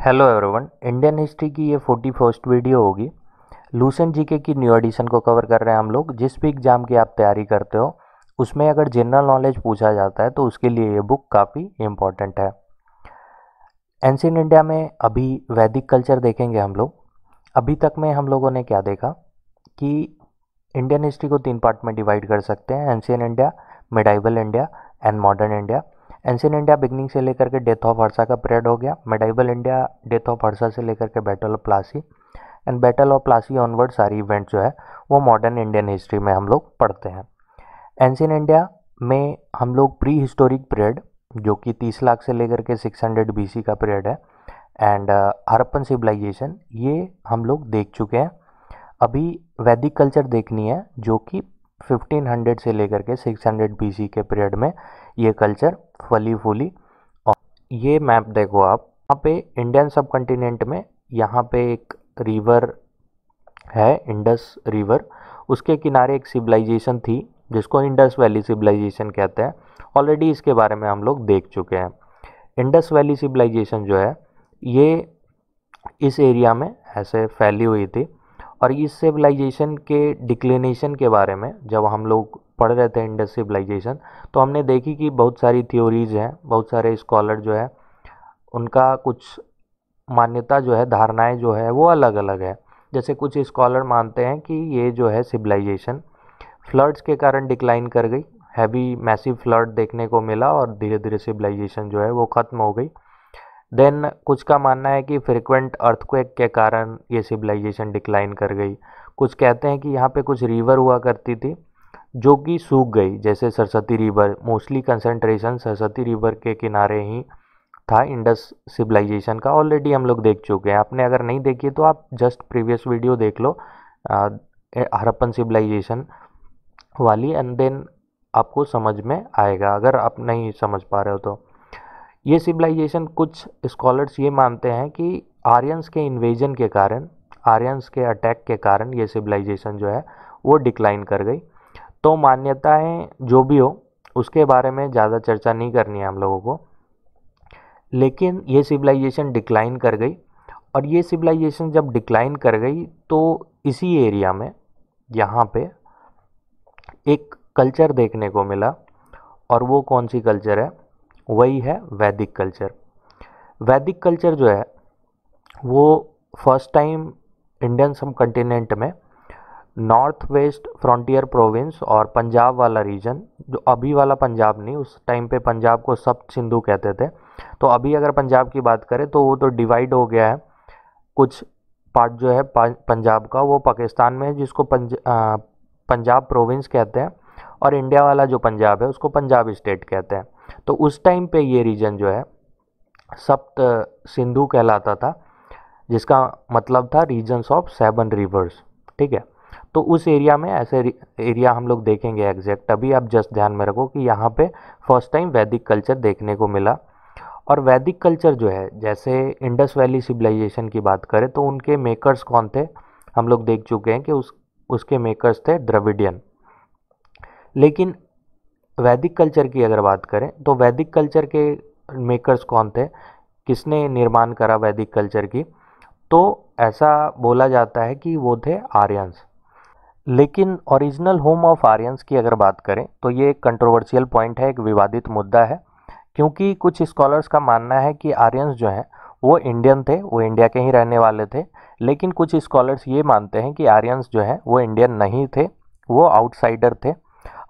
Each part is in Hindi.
Hello everyone. इंडियन हिस्ट्री की ये 41st वीडियो होगी। लूसेंट जीके की न्यू एडिशन को कवर कर रहे हैं हम लोग। जिस भी एग्ज़ाम की आप तैयारी करते हो उसमें अगर जनरल नॉलेज पूछा जाता है तो उसके लिए ये बुक काफ़ी इम्पोर्टेंट है। एंशिएंट इंडिया में अभी वैदिक कल्चर देखेंगे हम लोग। अभी तक में हम लोगों ने क्या देखा कि इंडियन हिस्ट्री को 3 पार्ट में डिवाइड कर सकते हैं: ancient India, medieval India and modern India. Ancient India beginning से लेकर के डेथ ऑफ हर्षा का पीरियड हो गया। Medieval India death of Harsha से लेकर के battle of Plassey and battle of Plassey onward सारी इवेंट जो है वो मॉडर्न इंडियन हिस्ट्री में हम लोग पढ़ते हैं। एंशिएंट इंडिया में हम लोग प्री हिस्टोरिक पीरियड जो कि 30 लाख से लेकर के 600 BC का पीरियड है एंड हड़प्पन सिविलाइजेशन ये हम लोग देख चुके हैं। अभी वैदिक कल्चर देखनी है जो कि 1500 से लेकर के 600 BC के पीरियड में ये कल्चर फली फूली। और ये मैप देखो आप, यहाँ पे इंडियन सब कॉन्टिनेंट में यहाँ पे एक रिवर है, इंडस रिवर। उसके किनारे एक सिविलाइजेशन थी जिसको इंडस वैली सिविलाइजेशन कहते हैं। ऑलरेडी इसके बारे में हम लोग देख चुके हैं। इंडस वैली सिविलाइजेशन जो है ये इस एरिया में ऐसे फैली हुई थी। और इस सिविलाइजेशन के डिक्लिनेशन के बारे में जब हम लोग पढ़ रहे थे इंडस सिविलाइजेशन, तो हमने देखी कि बहुत सारी थ्योरीज हैं, बहुत सारे स्कॉलर जो है उनका कुछ मान्यता जो है, धारणाएं जो है वो अलग अलग है। जैसे कुछ स्कॉलर मानते हैं कि ये जो है सिविलाइजेशन फ्लड्स के कारण डिक्लाइन कर गई, हैवी मैसिव फ्लड देखने को मिला और धीरे धीरे सिविलाइजेशन जो है वो ख़त्म हो गई। देन कुछ का मानना है कि फ्रिक्वेंट अर्थक्वेक के कारण ये सिविलाइजेशन डिक्लाइन कर गई। कुछ कहते हैं कि यहाँ पे कुछ रिवर हुआ करती थी जो कि सूख गई, जैसे Saraswati river. Mostly concentration Saraswati river के किनारे ही था इंडस सिविलाइजेशन का। ऑलरेडी हम लोग देख चुके हैं। आपने अगर नहीं देखी तो आप जस्ट प्रीवियस वीडियो देख लो हड़प्पन सिविलाइजेशन वाली, एंड देन आपको समझ में आएगा अगर आप नहीं समझ पा रहे हो तो। ये सिविलाइजेशन कुछ स्कॉलर्स ये मानते हैं कि आर्यंस के इन्वेजन के कारण, आर्यंस के अटैक के कारण ये सिविलाइजेशन जो है वो डिक्लाइन कर गई। तो मान्यताएं जो भी हो उसके बारे में ज़्यादा चर्चा नहीं करनी है हम लोगों को, लेकिन ये सिविलाइजेशन डिक्लाइन कर गई। और ये सिविलाइजेशन जब डिक्लाइन कर गई तो इसी एरिया में यहाँ पे एक कल्चर देखने को मिला। और वो कौन सी कल्चर है? वही है वैदिक कल्चर। वैदिक कल्चर जो है वो फर्स्ट टाइम इंडियन सब कॉन्टिनेंट में नॉर्थ वेस्ट फ्रंटियर प्रोविंस और पंजाब वाला रीजन, जो अभी वाला पंजाब नहीं, उस टाइम पे पंजाब को सप्त सिंधु कहते थे। तो अभी अगर पंजाब की बात करें तो वो तो डिवाइड हो गया है। कुछ पार्ट जो है पंजाब का वो पाकिस्तान में है जिसको पंजाब प्रोविंस कहते हैं, और इंडिया वाला जो पंजाब है उसको पंजाब स्टेट कहते हैं। तो उस टाइम पे ये रीजन जो है सप्त सिंधु कहलाता था, जिसका मतलब था रीजन्स ऑफ 7 रिवर्स। ठीक है, तो उस एरिया में ऐसे एरिया हम लोग देखेंगे एग्जैक्ट। अभी आप जस्ट ध्यान में रखो कि यहाँ पे फर्स्ट टाइम वैदिक कल्चर देखने को मिला। और वैदिक कल्चर जो है, जैसे इंडस वैली सिविलाइजेशन की बात करें तो उनके मेकर्स कौन थे हम लोग देख चुके हैं कि उसके मेकर्स थे द्रविडियन। लेकिन वैदिक कल्चर की अगर बात करें तो वैदिक कल्चर के मेकर्स कौन थे, किसने निर्माण करा वैदिक कल्चर की? तो ऐसा बोला जाता है कि वो थे आर्यंस। लेकिन ओरिजिनल होम ऑफ आर्यंस की अगर बात करें तो ये एक कंट्रोवर्शियल पॉइंट है, एक विवादित मुद्दा है। क्योंकि कुछ स्कॉलर्स का मानना है कि आर्यंस जो हैं वो इंडियन थे, वो इंडिया के ही रहने वाले थे। लेकिन कुछ स्कॉलर्स ये मानते हैं कि आर्यंस जो हैं वो इंडियन नहीं थे, वो आउटसाइडर थे।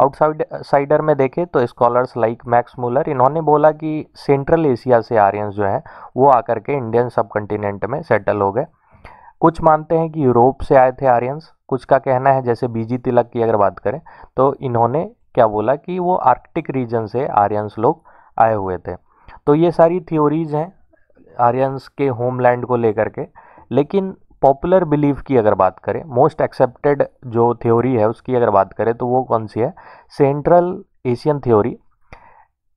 आउटसाइडर में देखें तो स्कॉलर्स लाइक मैक्स मुलर, इन्होंने बोला कि सेंट्रल एशिया से आर्यंस जो हैं वो आकर के इंडियन सब कॉन्टिनेंट में सेटल हो गए। कुछ मानते हैं कि यूरोप से आए थे आर्यंस। कुछ का कहना है, जैसे बीजी तिलक की अगर बात करें तो इन्होंने क्या बोला कि वो आर्कटिक रीजन से आर्यंस लोग आए हुए थे। तो ये सारी थ्योरीज हैं आर्यंस के होमलैंड को लेकर के। लेकिन पॉपुलर बिलीफ की अगर बात करें, मोस्ट एक्सेप्टेड जो थ्योरी है उसकी अगर बात करें तो वो कौन सी है? Central Asian theory.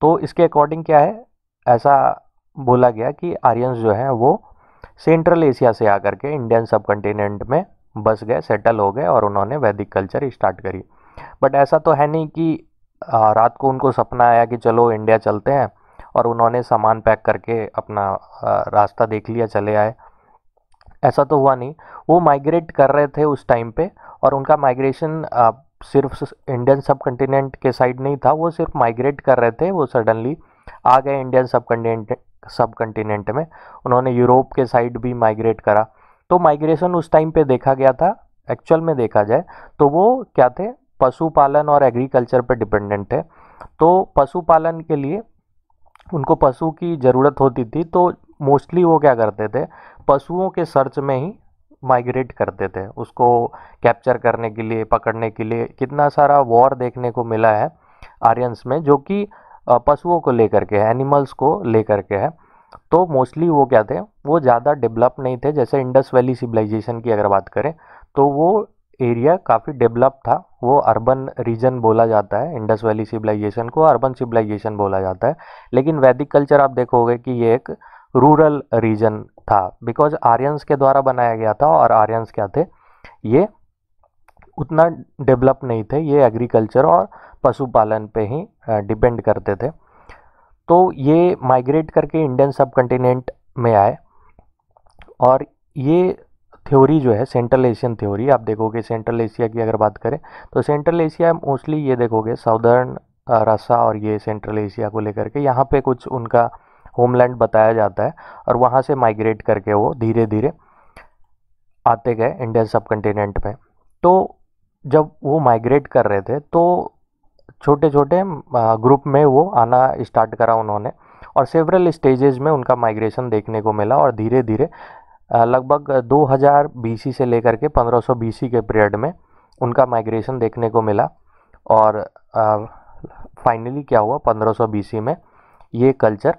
तो इसके अकॉर्डिंग क्या है, ऐसा बोला गया कि आर्यंस जो हैं वो सेंट्रल एशिया से आकर के इंडियन सब कॉन्टिनेंट में बस गए, सेटल हो गए और उन्होंने वैदिक कल्चर स्टार्ट करी। बट ऐसा तो है नहीं कि रात को उनको सपना आया कि चलो इंडिया चलते हैं और उन्होंने सामान पैक करके अपना रास्ता देख लिया, चले आए। ऐसा तो हुआ नहीं, वो माइग्रेट कर रहे थे उस टाइम पे, और उनका माइग्रेशन सिर्फ इंडियन सब कॉन्टिनेंट के साइड नहीं था, वो सिर्फ माइग्रेट कर रहे थे, वो सडनली आ गए इंडियन सब कॉन्टिनेंट में। उन्होंने यूरोप के साइड भी माइग्रेट करा। तो माइग्रेशन उस टाइम पे देखा गया था, एक्चुअल में देखा जाए तो वो क्या थे, पशुपालन और एग्रीकल्चर पे डिपेंडेंट है। तो पशुपालन के लिए उनको पशु की ज़रूरत होती थी, तो मोस्टली वो क्या करते थे, पशुओं के सर्च में ही माइग्रेट करते थे, उसको कैप्चर करने के लिए, पकड़ने के लिए। कितना सारा वॉर देखने को मिला है आर्यंस में, जो कि पशुओं को लेकर के है, एनिमल्स को लेकर के है। तो मोस्टली वो क्या थे, वो ज़्यादा डेवलप नहीं थे। जैसे इंडस वैली सिविलाइजेशन की अगर बात करें तो वो एरिया काफ़ी डेवलप था, वो अर्बन रीजन बोला जाता है, इंडस वैली सिविलाइजेशन को अर्बन सिविलाइजेशन बोला जाता है। लेकिन वैदिक कल्चर आप देखोगे कि ये एक रूरल रीजन था, बिकॉज आर्यंस के द्वारा बनाया गया था, और आर्यंस क्या थे, ये उतना डेवलप नहीं थे, ये एग्रीकल्चर और पशुपालन पे ही डिपेंड करते थे। तो ये माइग्रेट करके इंडियन सब कॉन्टिनेंट में आए, और ये थ्योरी जो है सेंट्रल एशियन थ्योरी, आप देखोगे सेंट्रल एशिया की अगर बात करें तो सेंट्रल एशिया मोस्टली ये देखोगे साउदर्न रसा और ये सेंट्रल एशिया को लेकर के यहाँ पे कुछ उनका होमलैंड बताया जाता है, और वहाँ से माइग्रेट करके वो धीरे धीरे आते गए इंडियन सब कॉन्टिनेंट में। तो जब वो माइग्रेट कर रहे थे तो छोटे छोटे ग्रुप में वो आना स्टार्ट करा उन्होंने, और सेवरल स्टेजेस में उनका माइग्रेशन देखने को मिला, और धीरे धीरे लगभग 2000 बीसी से लेकर के 1500 बीसी के पीरियड में उनका माइग्रेशन देखने को मिला। और फाइनली क्या हुआ, 1500 बीसी में ये कल्चर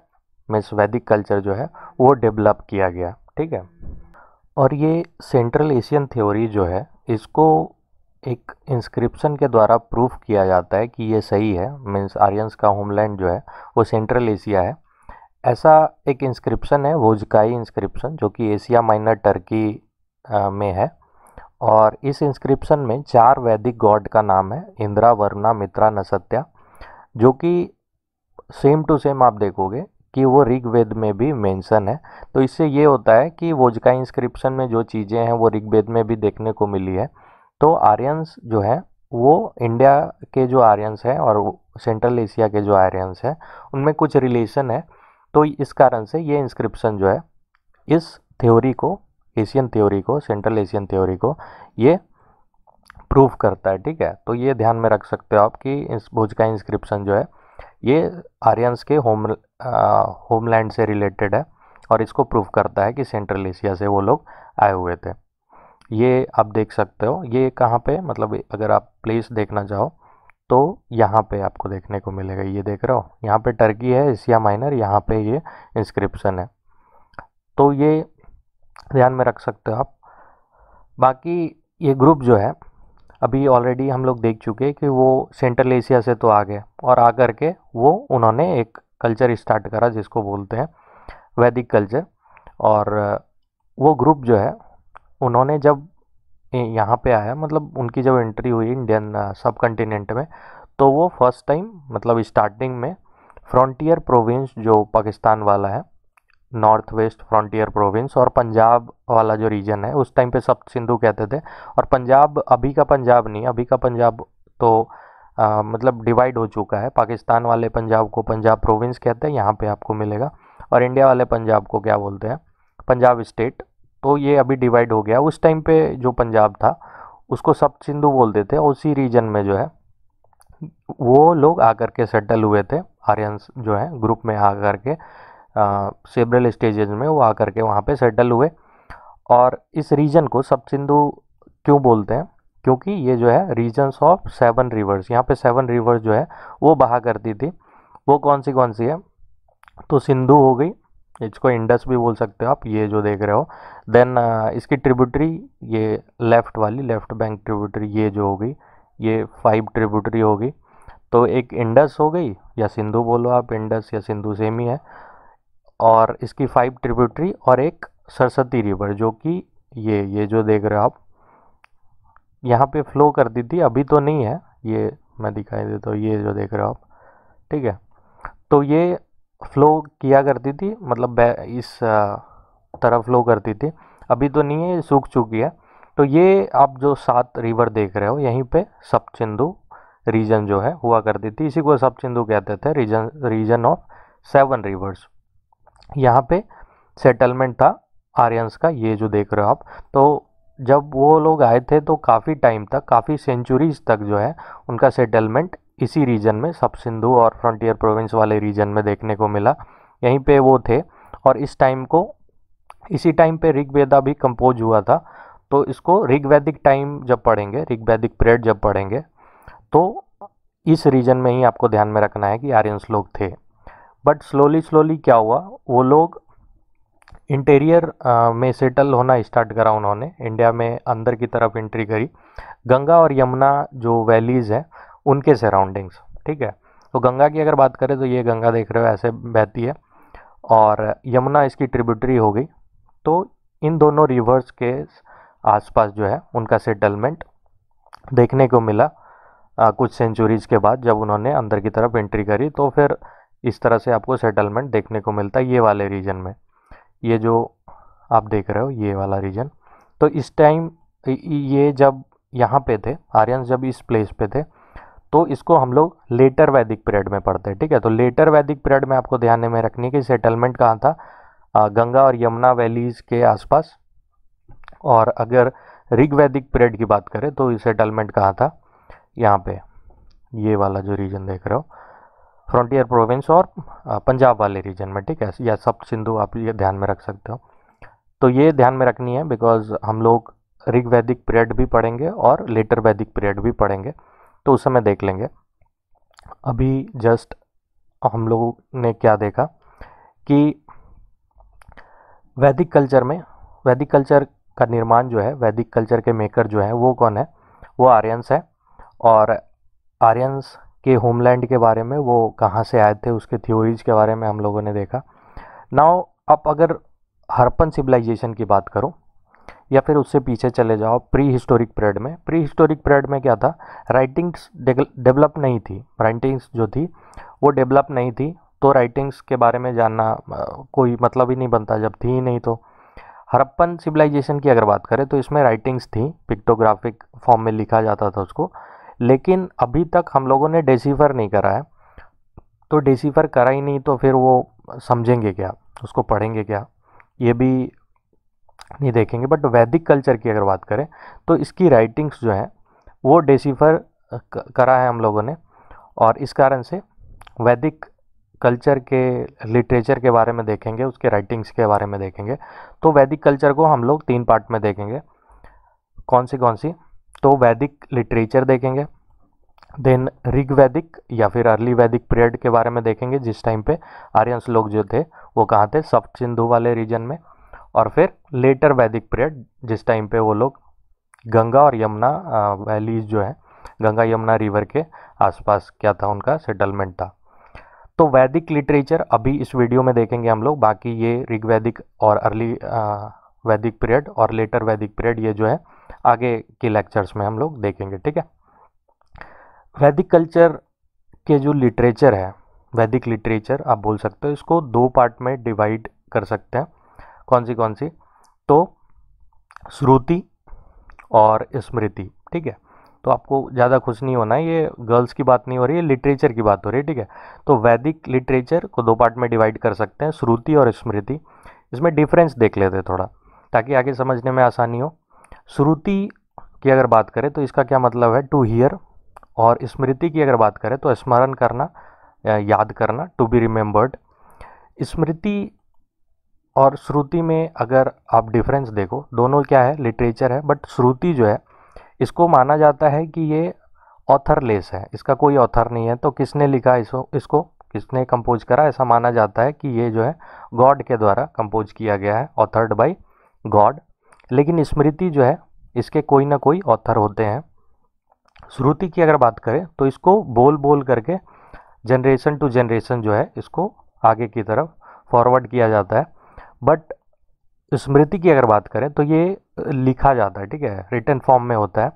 मीन्स वैदिक कल्चर जो है वो डेवलप किया गया। ठीक है, और ये सेंट्रल एशियन थ्योरी जो है, इसको एक इंस्क्रिप्शन के द्वारा प्रूफ किया जाता है कि ये सही है, मीन्स आर्यंस का होमलैंड जो है वो सेंट्रल एशिया है। ऐसा एक इंस्क्रिप्शन है वोजकाई इंस्क्रिप्शन, जो कि एशिया माइनर टर्की में है। और इस इंस्क्रिप्शन में 4 वैदिक गॉड का नाम है, इंद्रा, वरुणा, मित्रा, नसत्या, जो कि सेम टू सेम आप देखोगे कि वो ऋग्वेद में भी मेंशन है। तो इससे ये होता है कि वोजकाई इंस्क्रिप्शन में जो चीज़ें हैं वो ऋग्वेद में भी देखने को मिली है। तो आर्यंस जो है वो इंडिया के जो आर्यंस हैं और सेंट्रल एशिया के जो आर्यंस हैं उनमें कुछ रिलेशन है। तो इस कारण से ये इंस्क्रिप्शन जो है इस थ्योरी को, एशियन थ्योरी को, सेंट्रल एशियन थ्योरी को ये प्रूफ करता है। ठीक है, तो ये ध्यान में रख सकते हो आप कि इस भोज का इंस्क्रिप्शन जो है ये आर्यंस के होमलैंड से रिलेटेड है, और इसको प्रूफ करता है कि सेंट्रल एशिया से वो लोग आए हुए थे। ये आप देख सकते हो, ये कहाँ पे, मतलब अगर आप प्लेस देखना चाहो तो यहाँ पे आपको देखने को मिलेगा। ये देख रहे हो, यहाँ पे टर्की है, एशिया माइनर, यहाँ पे ये इंस्क्रिप्शन है। तो ये ध्यान में रख सकते हो आप। बाकी ये ग्रुप जो है अभी ऑलरेडी हम लोग देख चुके हैं कि वो सेंट्रल एशिया से तो आ गए, और आकर के वो उन्होंने एक कल्चर स्टार्ट करा जिसको बोलते हैं वैदिक कल्चर। और वो ग्रुप जो है उन्होंने जब यहाँ पे आया, मतलब उनकी जब एंट्री हुई इंडियन सब कॉन्टिनेंट में, तो वो फर्स्ट टाइम मतलब स्टार्टिंग में फ्रंटियर प्रोविंस जो पाकिस्तान वाला है, नॉर्थ वेस्ट फ्रंटियर प्रोविंस, और पंजाब वाला जो रीजन है उस टाइम पे सप्त सिंधु कहते थे। और पंजाब अभी का पंजाब नहीं, अभी का पंजाब तो मतलब डिवाइड हो चुका है। पाकिस्तान वाले पंजाब को पंजाब प्रोविंस कहते हैं, यहाँ पे आपको मिलेगा। और इंडिया वाले पंजाब को क्या बोलते हैं, पंजाब स्टेट। तो ये अभी डिवाइड हो गया। उस टाइम पे जो पंजाब था उसको सप्त सिंधु बोलते थे। उसी रीजन में जो है वो लोग आकर के सेटल हुए थे, आर्यंस जो है ग्रुप में आकर के सेवरल स्टेजेस में वो आकर के वहाँ पे सेटल हुए। और इस रीजन को सब सिंधु क्यों बोलते हैं, क्योंकि ये जो है रीजन्स ऑफ 7 रिवर्स, यहाँ पे 7 रिवर्स जो है वो बहा करती थी। वो कौन सी है, तो सिंधु हो गई, इसको इंडस भी बोल सकते हो आप, ये जो देख रहे हो। देन इसकी ट्रिब्यूटरी, ये लेफ्ट वाली, लेफ्ट बैंक ट्रिब्यूटरी, ये जो हो गई, ये 5 ट्रिब्यूटरी हो गई। तो एक इंडस हो गई, या सिंधु बोलो आप, इंडस या सिंधु सेम ही है। और इसकी 5 ट्रिब्यूटरी, और एक सरस्वती रिवर जो कि ये जो देख रहे हो आप यहाँ पे फ्लो करती थी, अभी तो नहीं है, ये मैं दिखाई देता हूँ, ये जो देख रहे हो आप। ठीक है, तो ये फ्लो किया करती थी, मतलब इस तरफ फ्लो करती थी। अभी तो नहीं है, ये सूख चुकी है। तो ये आप जो 7 रिवर देख रहे हो, यहीं पे सप्त सिंधु रीजन जो है हुआ करती थी। इसी को सप्त सिंधु कहते थे, रीजन ऑफ 7 रिवर्स। यहाँ पे सेटलमेंट था आर्यंस का, ये जो देख रहे हो आप। तो जब वो लोग आए थे तो काफ़ी टाइम तक, काफ़ी सेंचुरीज तक जो है उनका सेटलमेंट इसी रीजन में, सब सिंधु और फ्रंटियर प्रोविंस वाले रीजन में देखने को मिला। यहीं पे वो थे। और इसी टाइम पे ऋग्वेदा भी कंपोज हुआ था। तो इसको ऋग्वैदिक टाइम जब पढ़ेंगे, ऋग्वैदिक पीरियड जब पढ़ेंगे, तो इस रीजन में ही आपको ध्यान में रखना है कि आर्यंस लोग थे। बट स्लोली स्लोली क्या हुआ, वो लोग इंटीरियर में सेटल होना स्टार्ट करा। उन्होंने इंडिया में अंदर की तरफ एंट्री करी, गंगा और यमुना जो वैलीज़ हैं उनके सराउंडिंग्स। ठीक है, तो गंगा की अगर बात करें तो ये गंगा देख रहे हो ऐसे बहती है, और यमुना इसकी ट्रिब्यूटरी हो गई। तो इन दोनों रिवर्स के आसपास जो है उनका सेटलमेंट देखने को मिला कुछ सेंचुरीज के बाद, जब उन्होंने अंदर की तरफ एंट्री करी। तो फिर इस तरह से आपको सेटलमेंट देखने को मिलता है ये वाले रीजन में, ये जो आप देख रहे हो ये वाला रीजन। तो इस टाइम ये जब यहाँ पे थे आर्यंस, जब इस प्लेस पे थे, तो इसको हम लोग लेटर वैदिक पीरियड में पढ़ते हैं। ठीक है, तो लेटर वैदिक पीरियड में आपको ध्यान में रखनी कि सेटलमेंट कहाँ था, गंगा और यमुना वैलीज के आसपास। और अगर ऋग्वैदिक पीरियड की बात करें तो सेटलमेंट कहाँ था, यहाँ पे ये वाला जो रीजन देख रहे हो, फ्रंटियर प्रोविंस और पंजाब वाले रीजन में। ठीक है, या सप्त सिंधु आप ये ध्यान में रख सकते हो। तो ये ध्यान में रखनी है, बिकॉज हम लोग ऋग्वैदिक पीरियड भी पढ़ेंगे और लेटर वैदिक पीरियड भी पढ़ेंगे, तो उस समय देख लेंगे। अभी जस्ट हम लोगों ने क्या देखा कि वैदिक कल्चर में, वैदिक कल्चर का निर्माण जो है, वैदिक कल्चर के मेकर जो है वो कौन है, वो आर्यंस है। और आर्यंस के होमलैंड के बारे में, वो कहाँ से आए थे, उसके थ्योरीज के बारे में हम लोगों ने देखा। नाउ आप अगर हरप्पन सिविलाइजेशन की बात करो या फिर उससे पीछे चले जाओ प्री हिस्टोरिक पीरियड में, प्री हिस्टोरिक पीरियड में क्या था, राइटिंग्स डेवलप नहीं थी, राइटिंग्स जो थी वो डेवलप नहीं थी। तो राइटिंग्स के बारे में जानना कोई मतलब ही नहीं बनता जब थी ही नहीं। तो हड़प्पन सिविलाइजेशन की अगर बात करें तो इसमें राइटिंग्स थी, पिक्टोग्राफिक फॉर्म में लिखा जाता था उसको, लेकिन अभी तक हम लोगों ने डेसिफर नहीं करा है। तो डेसिफर करा ही नहीं तो फिर वो समझेंगे क्या, उसको पढ़ेंगे क्या, ये भी नहीं देखेंगे। बट वैदिक कल्चर की अगर बात करें तो इसकी राइटिंग्स जो हैं वो डेसिफर करा है हम लोगों ने। और इस कारण से वैदिक कल्चर के लिटरेचर के बारे में देखेंगे, उसके राइटिंग्स के बारे में देखेंगे। तो वैदिक कल्चर को हम लोग 3 पार्ट में देखेंगे। कौन सी? तो वैदिक लिटरेचर देखेंगे, देन ऋग्वैदिक या फिर अर्ली वैदिक पीरियड के बारे में देखेंगे, जिस टाइम पे आर्यंस लोग जो थे वो कहाँ थे, सप्त सिंधु वाले रीजन में। और फिर लेटर वैदिक पीरियड, जिस टाइम पे वो लोग गंगा और यमुना वैलीज जो है, गंगा यमुना रिवर के आसपास क्या था, उनका सेटलमेंट था। तो वैदिक लिटरेचर अभी इस वीडियो में देखेंगे हम लोग, बाकी ये ऋग्वैदिक और अर्ली वैदिक पीरियड और लेटर वैदिक पीरियड ये जो है आगे के लेक्चर्स में हम लोग देखेंगे। ठीक है, वैदिक कल्चर के जो लिटरेचर है, वैदिक लिटरेचर आप बोल सकते हो, इसको 2 पार्ट में डिवाइड कर सकते हैं। कौन सी? तो श्रुति और स्मृति। ठीक है, तो आपको ज़्यादा खुश नहीं होना है, ये गर्ल्स की बात नहीं हो रही है, लिटरेचर की बात हो रही है। ठीक है, तो वैदिक लिटरेचर को 2 पार्ट में डिवाइड कर सकते हैं, श्रुति और स्मृति। इसमें डिफरेंस देख लेते हैं थोड़ा, ताकि आगे समझने में आसानी हो। श्रुति की अगर बात करें तो इसका क्या मतलब है, टू हियर। और स्मृति की अगर बात करें तो स्मरण करना, याद करना, टू बी रिमेम्बर्ड। स्मृति और श्रुति में अगर आप डिफरेंस देखो, दोनों क्या है, लिटरेचर है, बट श्रुति जो है इसको माना जाता है कि ये ऑथरलेस है, इसका कोई ऑथर नहीं है। तो किसने लिखा इसको किसने कंपोज करा, ऐसा माना जाता है कि ये जो है गॉड के द्वारा कंपोज किया गया है, ऑथर्ड बाय गॉड। लेकिन स्मृति जो है इसके कोई ना कोई ऑथर होते हैं। श्रुति की अगर बात करें तो इसको बोल बोल करके जनरेशन टू जनरेशन जो है इसको आगे की तरफ फॉरवर्ड किया जाता है। बट स्मृति की अगर बात करें तो ये लिखा जाता है, ठीक है, रिटन फॉर्म में होता है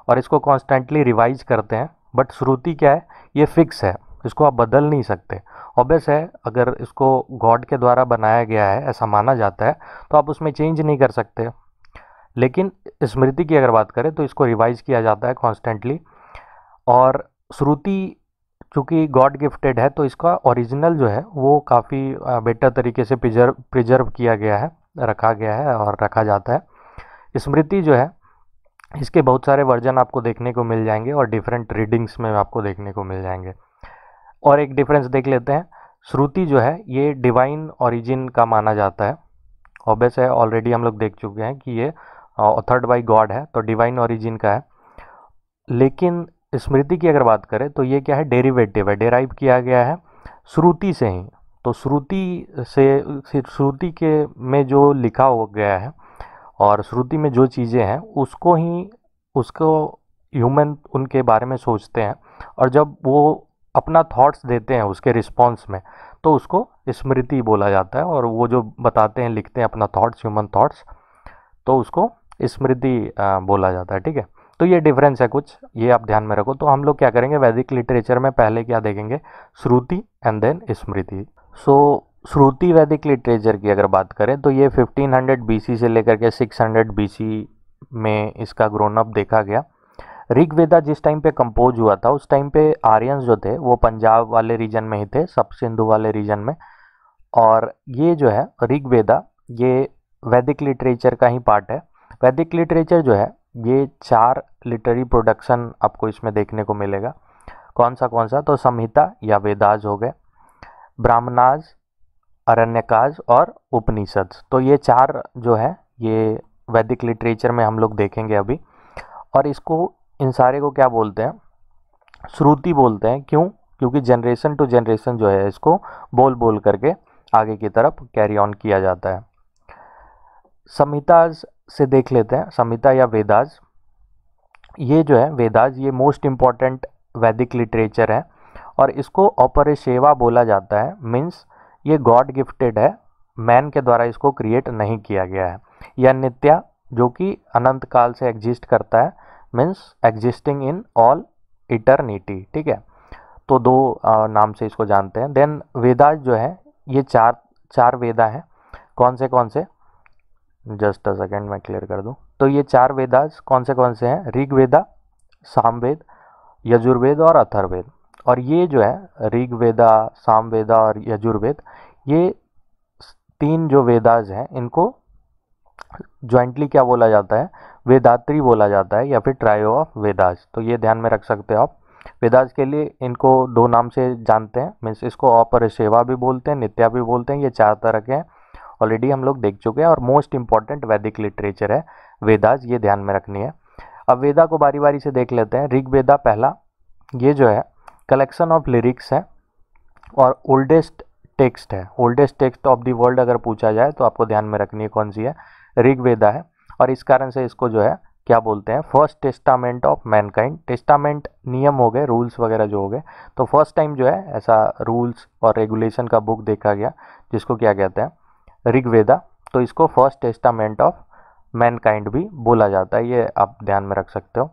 और इसको कॉन्स्टेंटली रिवाइज करते हैं। बट श्रुति क्या है, ये फिक्स है, इसको आप बदल नहीं सकते। ऑब्वियस है, अगर इसको गॉड के द्वारा बनाया गया है ऐसा माना जाता है तो आप उसमें चेंज नहीं कर सकते। लेकिन स्मृति की अगर बात करें तो इसको रिवाइज किया जाता है कॉन्स्टेंटली। और श्रुति चूँकि गॉड गिफ्टेड है तो इसका ओरिजिनल जो है वो काफ़ी बेटर तरीके से प्रिजर्व किया गया है, रखा गया है और रखा जाता है। स्मृति जो है इसके बहुत सारे वर्जन आपको देखने को मिल जाएंगे और डिफरेंट रीडिंग्स में आपको देखने को मिल जाएंगे। और एक डिफरेंस देख लेते हैं, श्रुति जो है ये डिवाइन ओरिजिन का माना जाता है। ऑब्वियस है, ऑलरेडी हम लोग देख चुके हैं कि ये ऑथर्ड बाय गॉड है तो डिवाइन ओरिजिन का है। लेकिन स्मृति की अगर बात करें तो ये क्या है, डेरिवेटिव है, डेराइव किया गया है श्रुति से ही। तो श्रुति के में जो लिखा हो गया है और श्रुति में जो चीज़ें हैं उसको ह्यूमन उनके बारे में सोचते हैं, और जब वो अपना थॉट्स देते हैं उसके रिस्पॉन्स में तो उसको स्मृति बोला जाता है। और वो जो बताते हैं, लिखते हैं अपना थॉट्स, ह्यूमन थॉट्स, तो उसको स्मृति बोला जाता है। ठीक है, तो ये डिफरेंस है कुछ, ये आप ध्यान में रखो। तो हम लोग क्या करेंगे, वैदिक लिटरेचर में पहले क्या देखेंगे, श्रुति एंड देन स्मृति। सो श्रुति वैदिक लिटरेचर की अगर बात करें तो ये 1500 बीसी से लेकर के 600 बीसी में इसका ग्रोन अप देखा गया। ऋग्वेदा जिस टाइम पे कंपोज हुआ था उस टाइम पे आर्यंस जो थे वो पंजाब वाले रीजन में ही थे, सब सिंधु वाले रीजन में। और ये जो है ऋग्वेदा, ये वैदिक लिटरेचर का ही पार्ट है। वैदिक लिटरेचर जो है ये 4 लिटरेरी प्रोडक्शन आपको इसमें देखने को मिलेगा। कौन सा, तो संहिता या वेदास हो गए, ब्राह्मणास, अरण्यकाज और उपनिषद। तो ये 4 जो है ये वैदिक लिटरेचर में हम लोग देखेंगे अभी। और इन सारे को क्या बोलते हैं, श्रुति बोलते हैं। क्यों? क्योंकि जनरेशन टू जनरेशन जो है इसको बोल बोल करके आगे की तरफ कैरी ऑन किया जाता है। संहिताज से देख लेते हैं, संहिता या वेदास। ये जो है वेदास, ये मोस्ट इम्पॉर्टेंट वैदिक लिटरेचर है और इसको अपरिसेवा बोला जाता है। मीन्स ये गॉड गिफ्टेड है, मैन के द्वारा इसको क्रिएट नहीं किया गया है। या नित्या, जो कि अनंत काल से एग्जिस्ट करता है, means existing in all eternity. ठीक है, तो 2 नाम से इसको जानते हैं। देन वेदास जो है ये चार वेदा हैं। कौन से, जस्ट अ सेकेंड मैं क्लियर कर दूं। तो ये 4 वेदास कौन से हैं, ऋग्वेदा, सामवेद, यजुर्वेद और अथर्ववेद। और ये जो है ऋग्वेदा, सामवेदा और यजुर्वेद, ये 3 जो वेदास हैं इनको ज्वाइंटली क्या बोला जाता है, वेदात्री बोला जाता है या फिर ट्रायो ऑफ वेदास। तो ये ध्यान में रख सकते हो आप। वेदास के लिए इनको 2 नाम से जानते हैं, मीन्स इसको अपरिसेवा भी बोलते हैं, नित्या भी बोलते हैं। ये 4 तरह के हैं, ऑलरेडी हम लोग देख चुके हैं। और मोस्ट इंपॉर्टेंट वैदिक लिटरेचर है वेदास, ये ध्यान में रखनी है। अब वेदा को बारी बारी से देख लेते हैं। ऋग्वेदा पहला, ये जो है कलेक्शन ऑफ लिरिक्स है और ओल्डेस्ट टेक्स्ट है। Oldest text of the world अगर पूछा जाए तो आपको ध्यान में रखनी है कौन सी है, ऋग्वेदा है। और इस कारण से इसको जो है क्या बोलते हैं, first testament of Mankind. Testament नियम हो गए, रूल्स वगैरह जो हो गए। तो फर्स्ट टाइम जो है ऐसा रूल्स और रेगुलेशन का बुक देखा गया जिसको क्या कहते हैं, ऋग्वेदा। तो इसको फर्स्ट टेस्टामेंट ऑफ मैनकाइंड भी बोला जाता है, ये आप ध्यान में रख सकते हो।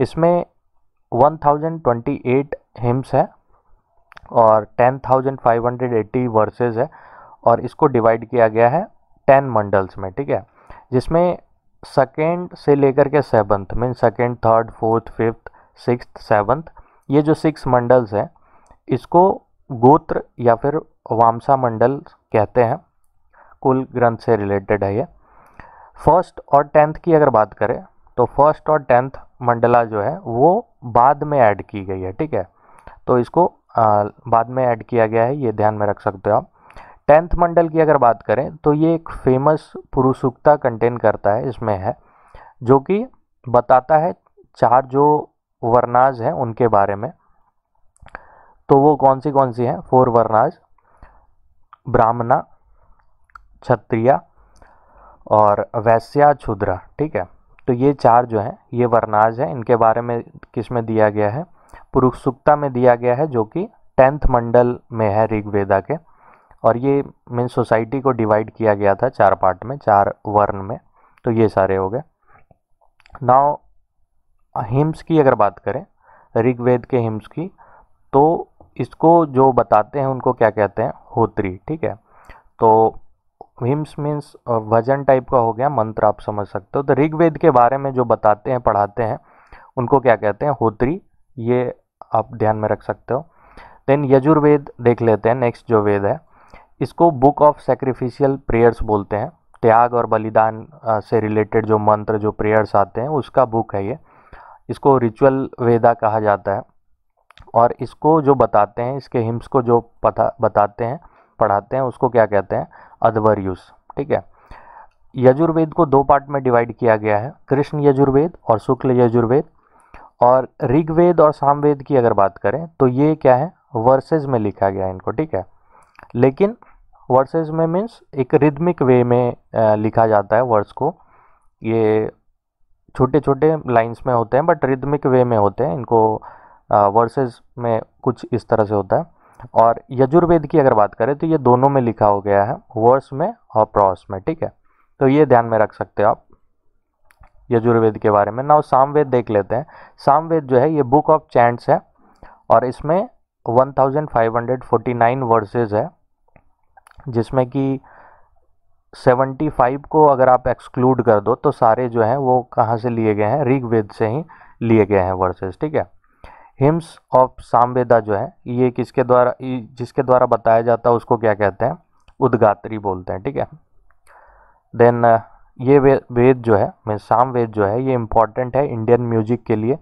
इसमें 1028 हिम्स है और 10,580 वर्सेस है और इसको डिवाइड किया गया है 10 मंडल्स में। ठीक है, जिसमें सेकेंड से लेकर के 7th mean second, third, fourth, fifth, sixth, 7th, ये जो 6 मंडल्स हैं इसको गोत्र या फिर वामसा मंडल कहते हैं। कुल ग्रंथ से रिलेटेड है ये। फर्स्ट और 10th की अगर बात करें तो फर्स्ट और 10th मंडला जो है वो बाद में ऐड की गई है। ठीक है, तो इसको बाद में ऐड किया गया है, ये ध्यान में रख सकते हो आप। 10th मंडल की अगर बात करें तो ये एक फेमस पुरुषुक्ता कंटेन करता है, इसमें है, जो कि बताता है 4 जो वर्णाज हैं उनके बारे में। तो वो कौन सी हैं, 4 वर्णाज, ब्राह्मणा, क्षत्रिया और वैश्या, क्षुद्रा। ठीक है, तो ये 4 जो हैं ये वर्णाज हैं। इनके बारे में किस में दिया गया है, पुरुषुक्ता में दिया गया है, जो कि 10th मंडल में है ऋग्वेदा के। और ये मीन सोसाइटी को डिवाइड किया गया था 4 पार्ट में, 4 वर्ण में। तो ये सारे हो गए। नाउ हिम्स की अगर बात करें, ऋग्वेद के हिम्स की, तो इसको जो बताते हैं उनको क्या कहते हैं, होत्री। ठीक है, तो हिम्स मीन्स भजन टाइप का हो गया, मंत्र आप समझ सकते हो। तो ऋग्वेद के बारे में जो बताते हैं पढ़ाते हैं उनको क्या कहते हैं, होत्री। ये आप ध्यान में रख सकते हो। देन यजुर्वेद देख लेते हैं, नेक्स्ट जो वेद है, इसको बुक ऑफ सैक्रिफिशियल प्रेयर्स बोलते हैं। त्याग और बलिदान से रिलेटेड जो मंत्र जो प्रेयर्स आते हैं उसका बुक है ये। इसको रिचुअल वेदा कहा जाता है। और इसको जो बताते हैं, इसके हिम्स को जो पता बताते हैं पढ़ाते हैं उसको क्या कहते हैं, अध्वर्युस। ठीक है, यजुर्वेद को दो पार्ट में डिवाइड किया गया है, कृष्ण यजुर्वेद और शुक्ल यजुर्वेद। और ऋग्वेद और सामवेद की अगर बात करें तो ये क्या है, वर्सेज में लिखा गया है इनको। ठीक है, लेकिन वर्सेज में मीन्स एक रिदमिक वे में लिखा जाता है वर्ड्स को। ये छोटे छोटे लाइंस में होते हैं बट रिदमिक वे में होते हैं। इनको वर्सेस में कुछ इस तरह से होता है। और यजुर्वेद की अगर बात करें तो ये दोनों में लिखा हो गया है, वर्स में और प्रॉस में। ठीक है, तो ये ध्यान में रख सकते हो आप यजुर्वेद के बारे में। नाउ सामवेद देख लेते हैं। सामवेद जो है ये बुक ऑफ चैंट्स है और इसमें 1549 वर्सेज है, जिसमें कि 75 को अगर आप एक्सक्लूड कर दो तो सारे जो हैं वो कहाँ से लिए गए हैं, ऋग्वेद से ही लिए गए हैं वर्सेस। ठीक है, हिम्स ऑफ सामवेदा जो है ये किसके द्वारा, जिसके द्वारा बताया जाता है उसको क्या कहते हैं, उद्गात्री बोलते हैं। ठीक है, देन ये वेद जो है, मैं सामवेद जो है ये इम्पॉर्टेंट है इंडियन म्यूजिक के लिए।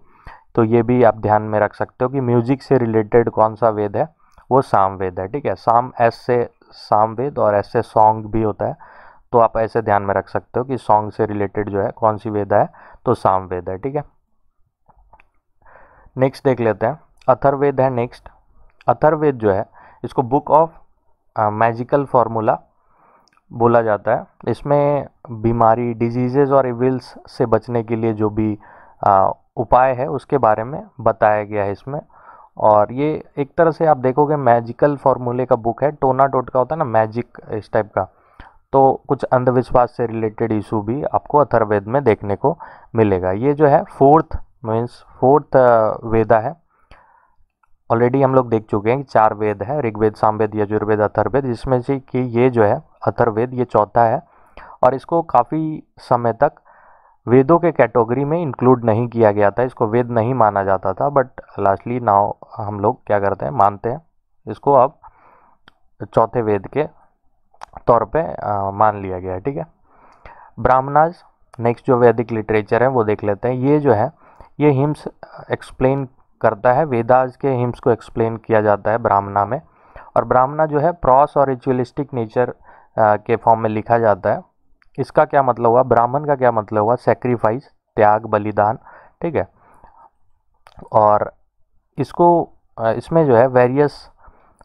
तो ये भी आप ध्यान में रख सकते हो कि म्यूजिक से रिलेटेड कौन सा वेद है, वो सामवेद है। ठीक है, साम एस से सामवेद और एस से सॉन्ग भी होता है, तो आप ऐसे ध्यान में रख सकते हो कि सॉन्ग से रिलेटेड जो है कौन सी वेद है, तो सामवेद है। ठीक है, नेक्स्ट देख लेते हैं, अथर्ववेद है नेक्स्ट। अथर्ववेद जो है इसको बुक ऑफ मैजिकल फार्मूला बोला जाता है। इसमें बीमारी, डिजीजेज और इविल्स से बचने के लिए जो भी उपाय है उसके बारे में बताया गया है इसमें। और ये एक तरह से आप देखोगे मैजिकल फार्मूले का बुक है, टोना टोटका होता है ना मैजिक इस टाइप का, तो कुछ अंधविश्वास से रिलेटेड इशू भी आपको अथर्ववेद में देखने को मिलेगा। ये जो है फोर्थ वेदा है। ऑलरेडी हम लोग देख चुके हैं कि 4 वेद है, ऋग्वेद, सामवेद, यजुर्वेद, अथर्ववेद, जिसमें से कि ये जो है अथर्ववेद ये चौथा है। और इसको काफ़ी समय तक वेदों के कैटेगरी में इंक्लूड नहीं किया गया था, इसको वेद नहीं माना जाता था, बट लास्टली नाउ हम लोग क्या करते हैं, मानते हैं इसको, अब चौथे वेद के तौर पे मान लिया गया है। ठीक है, ब्राह्मणाज नेक्स्ट जो वैदिक लिटरेचर है वो देख लेते हैं। ये जो है ये हिम्स एक्सप्लेन करता है, वेदास के हिम्स को एक्सप्लेन किया जाता है ब्राह्मणा में। और ब्राह्मणा जो है प्रॉस और रिचुअलिस्टिक नेचर के फॉर्म में लिखा जाता है। इसका क्या मतलब हुआ, ब्राह्मण का क्या मतलब हुआ, सेक्रीफाइस, त्याग, बलिदान। ठीक है, और इसको इसमें जो है वेरियस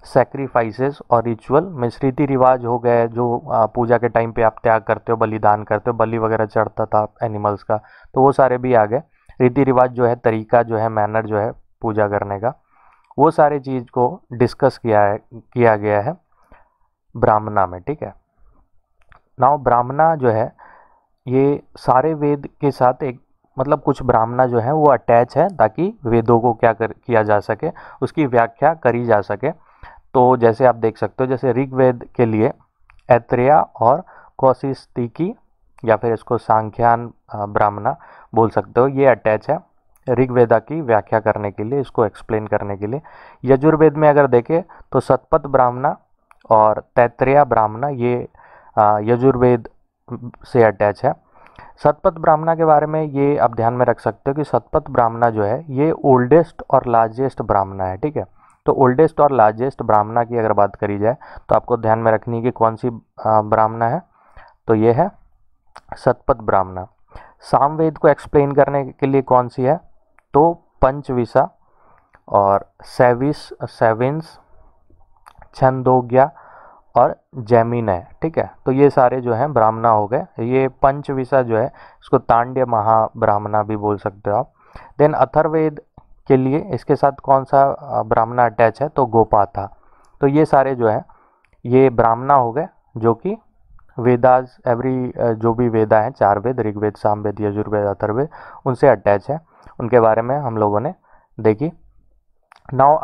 सेक्रीफाइसेस और रिचुअल में रीति रिवाज हो गए, जो पूजा के टाइम पे आप त्याग करते हो, बलिदान करते हो, बलि वगैरह चढ़ता था एनिमल्स का, तो वो सारे भी आ गए। रीति रिवाज जो है, तरीका जो है, मैनर जो है पूजा करने का, वो सारे चीज़ को डिस्कस किया गया है ब्राह्मणा में। ठीक है, नाउ ब्राह्मणा जो है ये सारे वेद के साथ एक मतलब कुछ ब्राह्मणा जो है वो अटैच है, ताकि वेदों को किया जा सके, उसकी व्याख्या करी जा सके। तो जैसे आप देख सकते हो, जैसे ऋग्वेद के लिए ऐत्रेय और कौशिस्तिकी या फिर इसको सांख्यान ब्राह्मणा बोल सकते हो, ये अटैच है ऋग्वेदा की व्याख्या करने के लिए, इसको एक्सप्लेन करने के लिए। यजुर्वेद में अगर देखें तो शतपथ ब्राह्मणा और तैत्रेय ब्राह्मणा ये यजुर्वेद से अटैच है। शतपथ ब्राह्मणा के बारे में ये आप ध्यान में रख सकते हो कि शतपथ ब्राह्मणा जो है ये ओल्डेस्ट और लार्जेस्ट ब्राह्मणा है। ठीक है, तो ओल्डेस्ट और लार्जेस्ट ब्राह्मणा की अगर बात करी जाए तो आपको ध्यान में रखनी है कि कौन सी ब्राह्मणा है, तो ये है शतपथ ब्राह्मणा। सामवेद को एक्सप्लेन करने के लिए कौन सी है, तो पंचविशा और सेविन्स, छंदोग्या और जैमिनय। ठीक है, तो ये सारे जो हैं ब्राह्मणा हो गए। ये पंचविशा जो है इसको तांड्य महाब्राह्मणा भी बोल सकते हो आप। देन अथर्ववेद के लिए इसके साथ कौन सा ब्राह्मणा अटैच है, तो गोपाथा। तो ये सारे जो है ये ब्राह्मणा हो गए जो कि वेदास जो भी वेदा हैं, 4 वेद, ऋग्वेद, सामवेद, यजुर्वेद, अथर्ववेद, उनसे अटैच है। उनके बारे में हम लोगों ने देखी। नाउ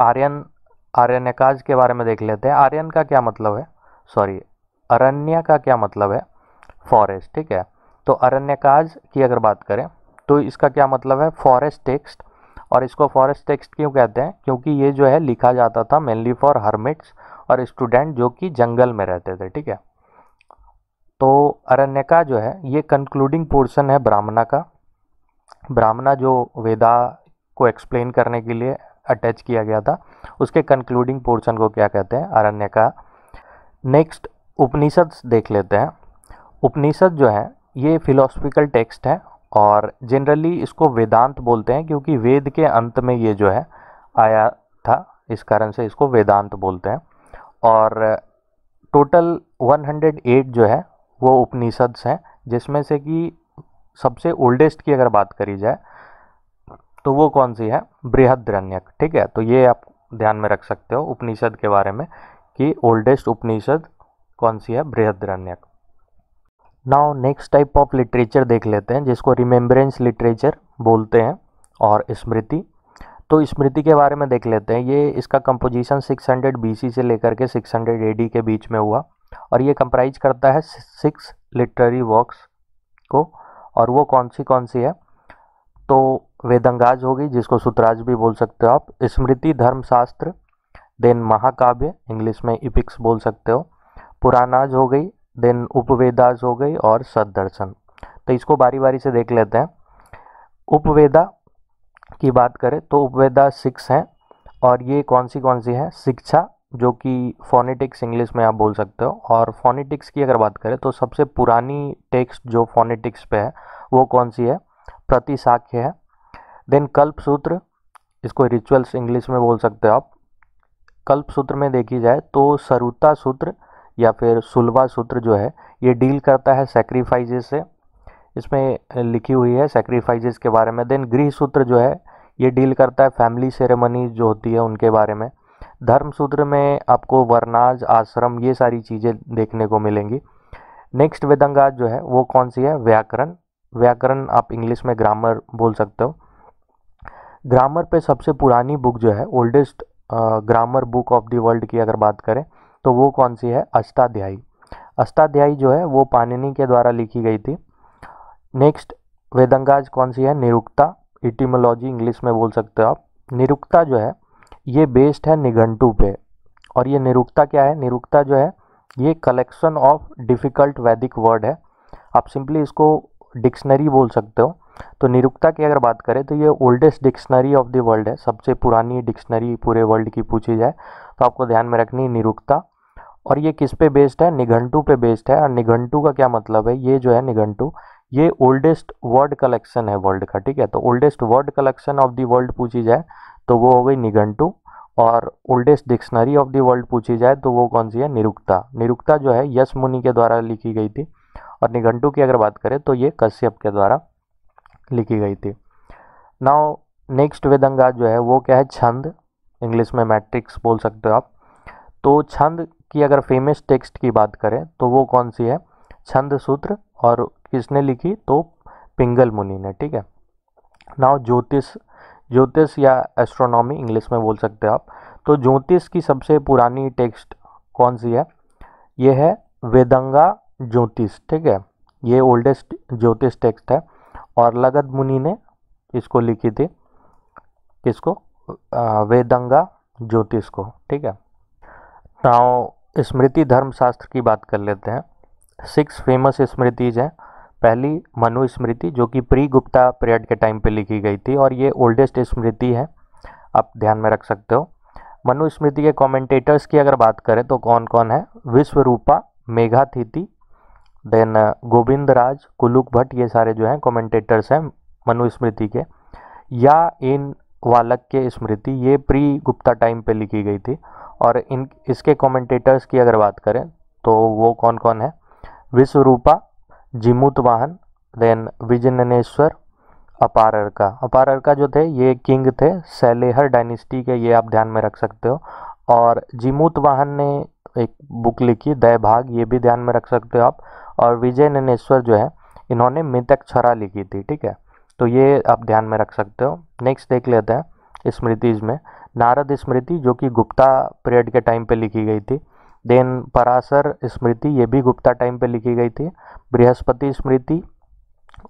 आरण्यकाज के बारे में देख लेते हैं। आर्यन का क्या मतलब है, सॉरी अरण्य का क्या मतलब है, फॉरेस्ट, ठीक है। तो अरण्यकाज की अगर बात करें तो इसका क्या मतलब है, फॉरेस्ट टेक्स्ट। और इसको फॉरेस्ट टेक्स्ट क्यों कहते हैं, क्योंकि ये जो है लिखा जाता था मेनली फॉर हर्मिट्स और स्टूडेंट जो कि जंगल में रहते थे, ठीक है। तो अरण्यका जो है ये कंक्लूडिंग पोर्शन है ब्राह्मणा का। ब्राह्मणा जो वेदा को एक्सप्लेन करने के लिए अटैच किया गया था, उसके कंक्लूडिंग पोर्शन को क्या कहते हैं, अरण्यका। नेक्स्ट उपनिषद देख लेते हैं। उपनिषद जो है ये फिलोसफिकल टेक्स्ट है और जनरली इसको वेदांत बोलते हैं, क्योंकि वेद के अंत में ये जो है आया था, इस कारण से इसको वेदांत बोलते हैं। और टोटल 108 जो है वो उपनिषद्स हैं, जिसमें से कि सबसे ओल्डेस्ट की अगर बात करी जाए तो वो कौन सी है, बृहदारण्यक, ठीक है। तो ये आप ध्यान में रख सकते हो उपनिषद के बारे में कि ओल्डेस्ट उपनिषद कौन सी है, Brihadaranyaka. Now next type of literature देख लेते हैं, जिसको रिमेम्बरेंस लिटरेचर बोलते हैं और स्मृति। तो स्मृति के बारे में देख लेते हैं। ये इसका कंपोजिशन 600 BC से लेकर के 600 AD के बीच में हुआ और ये कंप्राइज करता है 6 लिटरेरी वर्क्स को। और वो कौन सी है, तो वेदंगाज होगी, जिसको सूत्राज भी बोल सकते हो आप, स्मृति धर्मशास्त्र, देन महाकाव्य, इंग्लिश में इपिक्स बोल सकते हो, पुराणाज हो गई, देन उपवेदाज हो गई और सददर्शन। तो इसको बारी बारी से देख लेते हैं। उपवेदा की बात करें तो उपवेदा 6 हैं और ये कौन सी है, शिक्षा जो कि फोनेटिक्स इंग्लिश में आप बोल सकते हो। और फोनेटिक्स की अगर बात करें तो सबसे पुरानी टेक्स्ट जो फोनेटिक्स पे है वो कौन सी है, प्रतिशाख्य है। देन कल्पसूत्र, इसको रिचुअल्स इंग्लिश में बोल सकते हो आप। कल्पसूत्र में देखी जाए तो सरुता सूत्र या फिर सुलभा सूत्र जो है ये डील करता है सैक्रिफाइजेस से, इसमें लिखी हुई है सैक्रिफाइजेस के बारे में। देन गृह सूत्र जो है ये डील करता है फैमिली सेरेमनी जो होती है उनके बारे में। धर्म सूत्र में आपको वर्णाज, आश्रम, ये सारी चीज़ें देखने को मिलेंगी। नेक्स्ट वेदंगाज जो है वो कौन सी है, व्याकरण। व्याकरण आप इंग्लिश में ग्रामर बोल सकते हो। ग्रामर पे सबसे पुरानी बुक जो है, oldest grammar book of the world की अगर बात करें तो वो कौन सी है, अष्टाध्यायी। अष्टाध्यायी जो है वो पाणिनि के द्वारा लिखी गई थी। नेक्स्ट वेदंगाज कौन सी है, निरुक्ता, इटिमोलॉजी इंग्लिश में बोल सकते हो आप। निरुक्ता जो है ये बेस्ड है निघंटू पे। और ये निरुक्ता क्या है, निरुक्ता जो है ये कलेक्शन ऑफ डिफ़िकल्ट वैदिक वर्ड है। आप सिंपली इसको डिक्शनरी बोल सकते हो। तो निरुक्ता की अगर बात करें तो ये oldest dictionary of the world है, सबसे पुरानी डिक्शनरी पूरे वर्ल्ड की पूछी जाए तो आपको ध्यान में रखनी है निरुक्ता। और ये किस पे बेस्ड है, निघंटू पे बेस्ड है। और निघंटू का क्या मतलब है, ये जो है निघंटू ये ओल्डेस्ट वर्ड कलेक्शन है वर्ल्ड का, ठीक है। तो oldest word collection of the world पूछी जाए तो वो हो गई निघंटू। और oldest dictionary of the world पूछी जाए तो वो कौन सी है, निरुक्ता। निरुक्ता जो है यश मुनि के द्वारा लिखी गई थी। और निघंटू की अगर बात करें तो ये कश्यप के द्वारा लिखी गई थी। नाउ नेक्स्ट वेदंगा जो है वो क्या है, छंद, इंग्लिश में मैट्रिक्स बोल सकते हो आप। तो छंद की अगर फेमस टेक्स्ट की बात करें तो वो कौन सी है, छंद सूत्र। और किसने लिखी, तो पिंगल मुनि ने, ठीक है। नाउ ज्योतिष, ज्योतिष या एस्ट्रोनॉमी इंग्लिश में बोल सकते हो आप। तो ज्योतिष की सबसे पुरानी टेक्स्ट कौन सी है, ये है वेदंगा ज्योतिष, ठीक है। ये ओल्डेस्ट ज्योतिष टेक्स्ट है और लगद मुनि ने इसको लिखी थी, किसको, वेदंगा ज्योतिष को, ठीक है। नाउ स्मृति धर्मशास्त्र की बात कर लेते हैं। 6 फेमस स्मृतिज हैं। पहली मनुस्मृति जो कि प्री गुप्ता पीरियड के टाइम पे लिखी गई थी और ये ओल्डेस्ट स्मृति है, आप ध्यान में रख सकते हो। मनुस्मृति के कमेंटेटर्स की अगर बात करें तो कौन कौन है, विश्वरूपा, मेघातिथि, देन गोविंदराज, कुलुक भट्ट, ये सारे जो हैं कमेंटेटर्स हैं मनुस्मृति के। या इन वालक्य स्मृति ये प्री गुप्ता टाइम पे लिखी गई थी। और इसके कमेंटेटर्स की अगर बात करें तो वो कौन कौन है, विश्वरूपा, जिमूतवाहन, देन विजयननेश्वर, अपाररका। अपाररका जो थे ये किंग थे सैलेहर डायनेस्टी के, ये आप ध्यान में रख सकते हो। और जिमूतवाहन ने एक बुक लिखी दैभाग, ये भी ध्यान में रख सकते हो आप। और विजयननेश्वर जो है इन्होंने मितक्षरा लिखी थी, ठीक है। तो ये आप ध्यान में रख सकते हो। नेक्स्ट देख लेते हैं स्मृतिज में। नारद स्मृति जो कि गुप्ता पीरियड के टाइम पे लिखी गई थी। देन पराशर स्मृति, ये भी गुप्ता टाइम पे लिखी गई थी। बृहस्पति स्मृति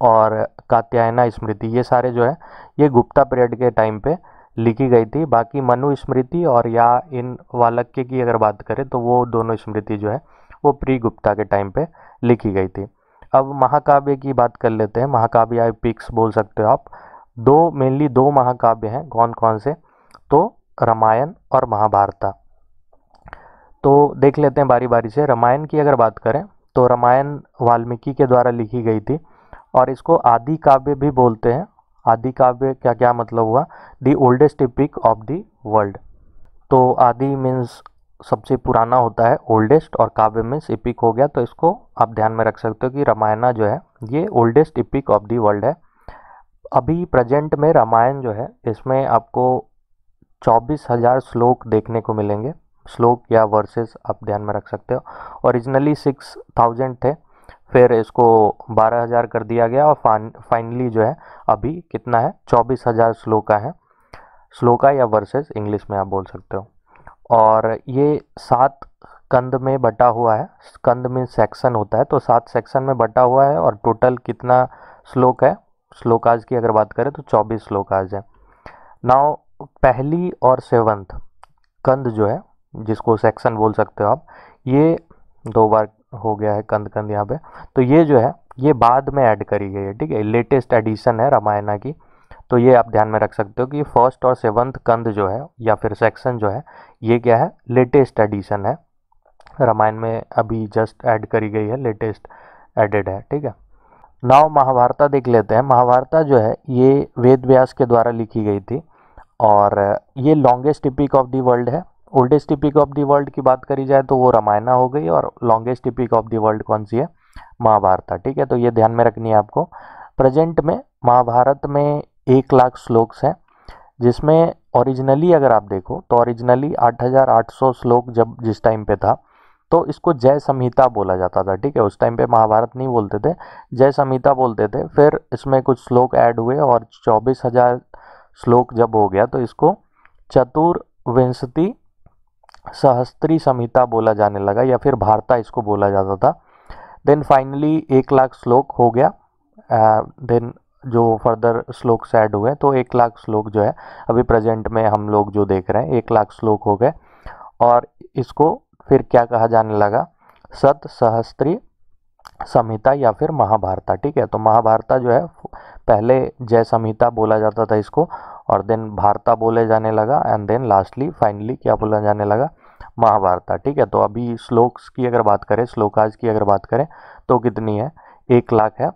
और कात्यायना स्मृति, ये सारे जो है ये गुप्ता पीरियड के टाइम पे लिखी गई थी। बाकी मनु स्मृति और या इन वालक्य की अगर बात करें तो वो दोनों स्मृति जो है वो प्री गुप्ता के टाइम पे लिखी गई थी। अब महाकाव्य की बात कर लेते हैं। महाकाव्य या एपिक्स बोल सकते हो आप। मेनली दो महाकाव्य हैं, कौन कौन से, तो रामायण और महाभारत। तो देख लेते हैं बारी बारी से। रामायण की अगर बात करें तो रामायण वाल्मीकि के द्वारा लिखी गई थी और इसको आदि काव्य भी बोलते हैं। आदि काव्य क्या क्या मतलब हुआ, दी oldest epic of the world. तो आदि मीन्स सबसे पुराना होता है, ओल्डेस्ट, और काव्य मीन्स एपिक हो गया। तो इसको आप ध्यान में रख सकते हो कि रामायण जो है ये oldest epic of the world है। अभी प्रेजेंट में रामायण जो है इसमें आपको 24,000 श्लोक देखने को मिलेंगे। श्लोक या वर्सेस आप ध्यान में रख सकते हो। ओरिजिनली 6,000 थे, फिर इसको 12,000 कर दिया गया और फाइनली जो है अभी कितना है, 24,000 श्लोका है। श्लोका या वर्सेस इंग्लिश में आप बोल सकते हो। और ये 7 कंद में बटा हुआ है। कंद में सेक्शन होता है, तो 7 सेक्शन में बटा हुआ है। और टोटल कितना श्लोक है, श्लोकाज की अगर बात करें तो 24 श्लोकाज है। नाउ पहली और 7th कंद जो है, जिसको सेक्शन बोल सकते हो आप, ये 2 बार हो गया है कंद यहाँ पे। तो ये जो है ये बाद में ऐड करी गई है, ठीक है, लेटेस्ट एडिशन है रामायण की। तो ये आप ध्यान में रख सकते हो कि 1st और 7th कंद जो है या फिर सेक्शन जो है ये क्या है, लेटेस्ट एडिशन है रामायण में, अभी जस्ट ऐड करी गई है, लेटेस्ट एडेड है, ठीक है। नाउ महाभारत देख लेते हैं। महाभारत जो है ये वेद व्यास के द्वारा लिखी गई थी और ये longest epic of the world है। Oldest epic of the world की बात करी जाए तो वो रामायण हो गई, और longest epic of the world कौन सी है, महाभारत, ठीक है। तो ये ध्यान में रखनी है आपको। प्रेजेंट में महाभारत में 1 लाख श्लोक्स हैं, जिसमें ओरिजिनली अगर आप देखो तो ओरिजिनली 8,800 श्लोक जब जिस टाइम पे था तो इसको जय संहिता बोला जाता था, ठीक है। उस टाइम पे महाभारत नहीं बोलते थे, जय संहिता बोलते थे। फिर इसमें कुछ श्लोक ऐड हुए और 24,000 श्लोक जब हो गया तो इसको चतुर्विंशति सहस्त्री संहिता बोला जाने लगा, या फिर भारता इसको बोला जाता था। देन फाइनली 1 लाख श्लोक हो गया। देन जो फर्दर श्लोक ऐड हुए तो 1 लाख श्लोक जो है अभी प्रेजेंट में हम लोग जो देख रहे हैं 1 लाख श्लोक हो गए। और इसको फिर क्या कहा जाने लगा, सत सहस्त्री संहिता या फिर महाभारत, ठीक है। तो महाभारत जो है पहले जय संहिता बोला जाता था इसको, और देन भारता बोले जाने लगा, एंड देन लास्टली फाइनली क्या बोला जाने लगा, महाभारत, ठीक है। तो अभी श्लोक्स की अगर बात करें, श्लोकाज की अगर बात करें तो कितनी है, 1 लाख है।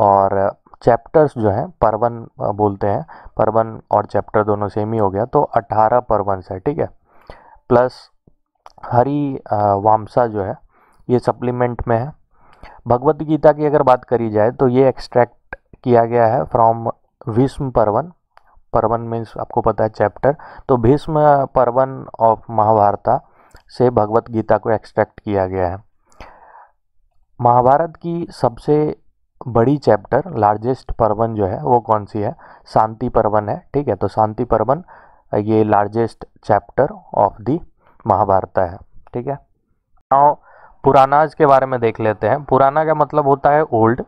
और चैप्टर्स जो हैं पर्वन बोलते हैं, पर्वन और चैप्टर दोनों सेम ही हो गया, तो 18 पर्वन्स है, ठीक है। प्लस हरि वामसा जो है ये सप्लीमेंट में है। भगवत गीता की अगर बात करी जाए तो ये एक्सट्रैक्ट किया गया है फ्रॉम भीष्म पर्वन। पर्वन मीन्स आपको पता है चैप्टर, तो भीष्म पर्वन ऑफ महाभारत से भगवत गीता को एक्सट्रैक्ट किया गया है। महाभारत की सबसे बड़ी चैप्टर, लार्जेस्ट पर्वन जो है वो कौन सी है, शांति पर्वन है, ठीक है। तो शांति पर्वन ये largest chapter of the Mahabharata है, ठीक है। नाउ पुरानाज के बारे में देख लेते हैं। पुराना का मतलब होता है ओल्ड,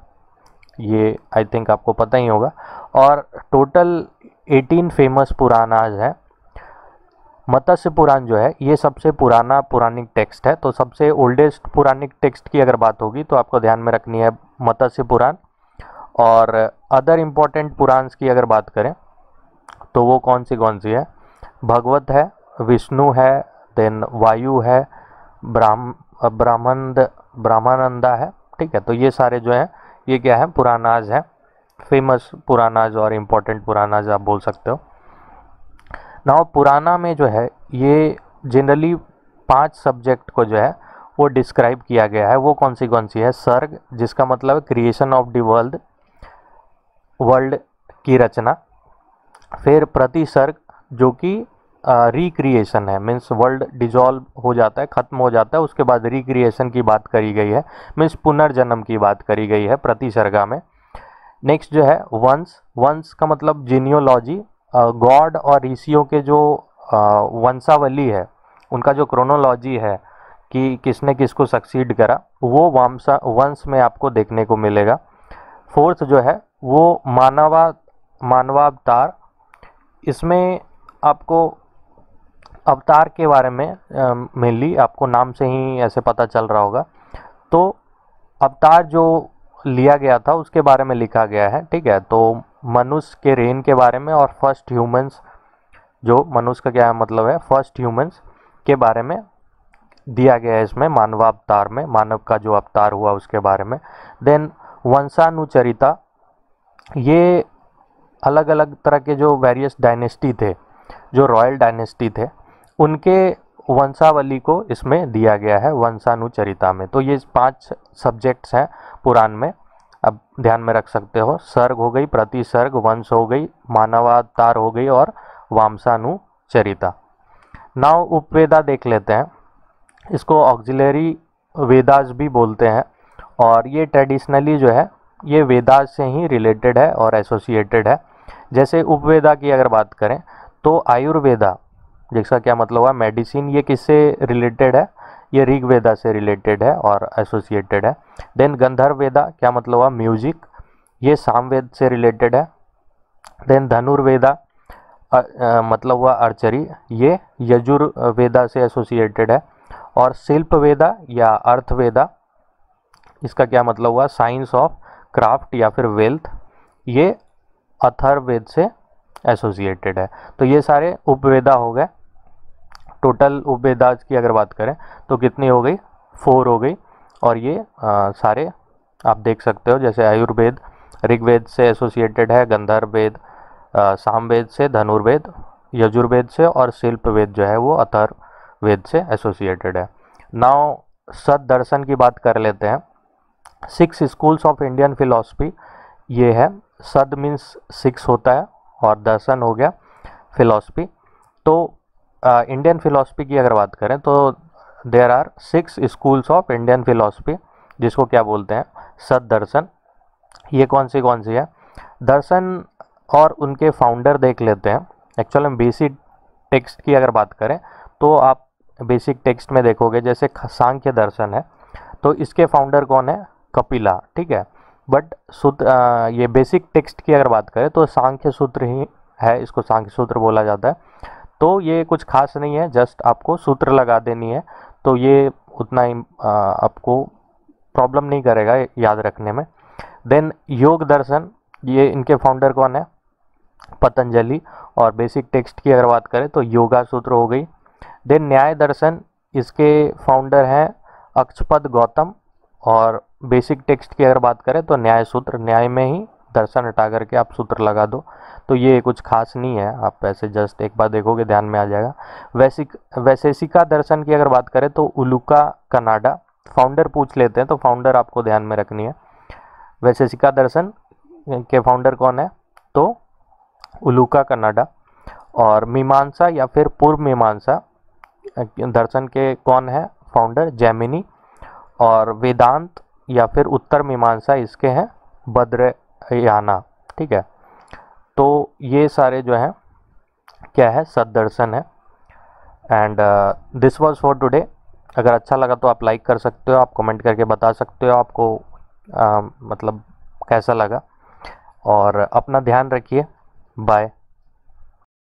ये आई थिंक आपको पता ही होगा। और टोटल 18 फेमस पुरानाज है। मत्स्य पुराण जो है ये सबसे पुराना पुराणिक टेक्स्ट है। तो सबसे ओल्डेस्ट पुराणिक टेक्स्ट की अगर बात होगी तो आपको ध्यान में रखनी है मत्स्य पुराण। और अदर इम्पोर्टेंट पुराण की अगर बात करें तो वो कौन सी है, भगवत है, विष्णु है, देन वायु है, ब्राह्मणंदा है, ठीक है। तो ये सारे जो हैं ये क्या है, पुरानाज है, फेमस पुरानाज और इम्पोर्टेंट पुरानाज आप बोल सकते हो। नाउ पुराना में जो है ये जनरली 5 सब्जेक्ट को जो है वो डिस्क्राइब किया गया है। वो कौन सी है, सर्ग जिसका मतलब क्रिएशन ऑफ द वर्ल्ड की रचना। फिर प्रतिसर्ग जो कि रिक्रिएशन है, मीन्स वर्ल्ड डिजॉल्व हो जाता है, ख़त्म हो जाता है, उसके बाद रिक्रिएशन की बात करी गई है, मीन्स पुनर्जन्म की बात करी गई है प्रतिसर्गा में। नेक्स्ट जो है वंश का मतलब जीनियोलॉजी, गॉड और ऋषियों के जो वंशावली है, उनका जो क्रोनोलॉजी है कि किसने किसको सक्सीड करा, वो वंश में आपको देखने को मिलेगा। फोर्थ जो है वो मानवावतार, इसमें आपको अवतार के बारे में मेनली आपको नाम से ही ऐसे पता चल रहा होगा, तो अवतार जो लिया गया था उसके बारे में लिखा गया है, ठीक है। तो मनुष्य के रेन के बारे में और फर्स्ट ह्यूमंस, जो मनुष्य का क्या मतलब है, फर्स्ट ह्यूमंस के बारे में दिया गया है इसमें मानवावतार में, मानव का जो अवतार हुआ उसके बारे में। देन वंशानुचरिता, ये अलग अलग तरह के जो वेरियस डायनेस्टी थे, जो रॉयल डायनेस्टी थे, उनके वंशावली को इसमें दिया गया है वंशानुचरिता में। तो ये 5 सब्जेक्ट्स हैं पुराण में, अब ध्यान में रख सकते हो। सर्ग हो गई, प्रतिसर्ग, वंश हो गई, मानवावतार हो गई और वंशानुचरिता। नाउ उपवेदा देख लेते हैं। इसको ऑक्सिलरी वेदास भी बोलते हैं, और ये ट्रेडिशनली जो है ये वेदास से ही रिलेटेड है और एसोसिएटेड है। जैसे उपवेदा की अगर बात करें तो आयुर्वेदा, जिसका क्या मतलब हुआ मेडिसिन, ये किससे रिलेटेड है, ये ऋग्वेदा से रिलेटेड है और एसोसिएटेड है। देन गंधर्व वेदा, क्या मतलब हुआ म्यूजिक, ये सामवेद से रिलेटेड है। देन धनुर्वेदा मतलब हुआ आर्चरी, ये यजुर्वेदा से एसोसिएटेड है। और शिल्प वेदा या अर्थवेदा, इसका क्या मतलब हुआ साइंस ऑफ क्राफ्ट या फिर वेल्थ, ये अथर्ववेद से एसोसिएटेड है। तो ये सारे उपवेदा हो गए। टोटल उपवेदास की अगर बात करें तो कितनी हो गई, 4 हो गई। और ये सारे आप देख सकते हो, जैसे आयुर्वेद ऋग्वेद से एसोसिएटेड है, गंधर्व वेद सामवेद से, धनुर्वेद यजुर्वेद से, और शिल्प वेद जो है वो अथर्ववेद से एसोसिएटेड है। नाउ सद दर्शन की बात कर लेते हैं। 6 स्कूल्स ऑफ इंडियन फिलॉसफी ये है। सद मीन्स 6 होता है और दर्शन हो गया फिलॉसफी। तो इंडियन फिलॉसफी की अगर बात करें तो there are 6 schools of Indian philosophy, जिसको क्या बोलते हैं सद दर्शन। ये कौन सी है दर्शन, और उनके फाउंडर देख लेते हैं। एक्चुअली में बेसिक टेक्स्ट की अगर बात करें तो आप बेसिक टेक्स्ट में देखोगे, जैसे सांख्य दर्शन है तो इसके फाउंडर कौन है, कपिला, ठीक है। बट सूत्र ये बेसिक टेक्स्ट की अगर बात करें तो सांख्य सूत्र ही है, इसको सांख्य सूत्र बोला जाता है। तो ये कुछ खास नहीं है, जस्ट आपको सूत्र लगा देनी है, तो ये उतना ही आपको प्रॉब्लम नहीं करेगा याद रखने में। देन योग दर्शन, ये इनके फाउंडर कौन है, पतंजलि। और बेसिक टेक्स्ट की अगर बात करें तो योगा सूत्र हो गई। देन न्याय दर्शन, इसके फाउंडर हैं अक्षपद गौतम। और बेसिक टेक्स्ट की अगर बात करें तो न्याय सूत्र, न्याय में ही दर्शन हटा करके आप सूत्र लगा दो। तो ये कुछ खास नहीं है, आप ऐसे जस्ट एक बार देखोगे ध्यान में आ जाएगा। वैशेषिका दर्शन की अगर बात करें तो उलुका कनाडा। फाउंडर पूछ लेते हैं तो फाउंडर आपको ध्यान में रखनी है। वैशेषिका दर्शन के फाउंडर कौन है, तो उलुका कनाडा। और मीमांसा या फिर पूर्व मीमांसा दर्शन के कौन है फाउंडर, जैमिनी। और वेदांत या फिर उत्तर मीमांसा, इसके हैं बद्रयाना, ठीक है। तो ये सारे जो हैं क्या है, सददर्शन है। And this was for today. अगर अच्छा लगा तो आप लाइक कर सकते हो, आप कमेंट करके बता सकते हो आपको मतलब कैसा लगा। और अपना ध्यान रखिए, बाय।